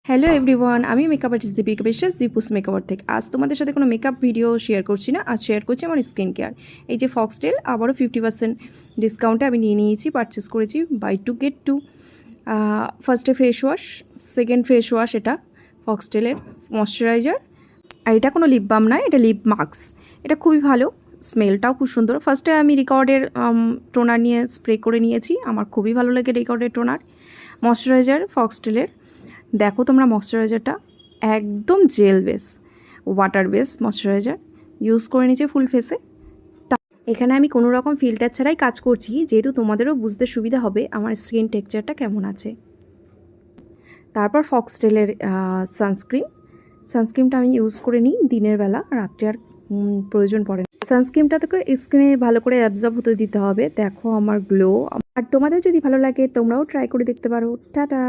Hello everyone, আমি makeup artist Deepika বিশ্বাস, Deepu's makeup থেকে। আজ তোমাদের সাথে কোনো মেকআপ ভিডিও শেয়ার করছি না, আজ শেয়ার করছি আমার স্কিন কেয়ার। এই যে ফক্সটেল আবারও 50% ডিসকাউন্টে আমি নিয়ে নিয়েছি, পারচেস করেছি বাই টু গেট টু। ফার্স্টে face wash, second face wash এটা ফক্সটেলের ময়শ্চারাইজার। আর এটা কোনো লিপ বাম নয়, এটা লিপ মাস্ক। এটা খুবই ভালো, স্মেলটাও খুব সুন্দর। ফার্স্টে আমি রিকর্ডের টোনার নিয়ে স্প্রে করে নিয়েছি, আমার খুবই ভালো লাগে রিকর্ডের টোনার। ময়শ্চারাইজার ফক্সটেলের, দেখো তোমরা ময়শ্চারাইজারটা একদম jail base, water base moisturiser use করে নিয়েছি ফুল ফেসে। এখানে আমি কোনো রকম ফিল্টার ছাড়াই কাজ করছি, যেহেতু তোমাদেরও বুঝতে সুবিধা হবে আমার স্কিন টেক্সচারটা কেমন আছে। তারপর ফক্সটেলের সানস্ক্রিনটা আমি ইউজ করে নিই দিনের বেলা, রাত্রে আর প্রয়োজন পড়ে না। সানস্ক্রিনটা থেকে স্কিনে ভালো করে অ্যাবজর্ব হতে দিতে হবে। দেখো আমার গ্লো। আর তোমাদের যদি ভালো লাগে তোমরাও ট্রাই করে দেখতে পারো। টাটা।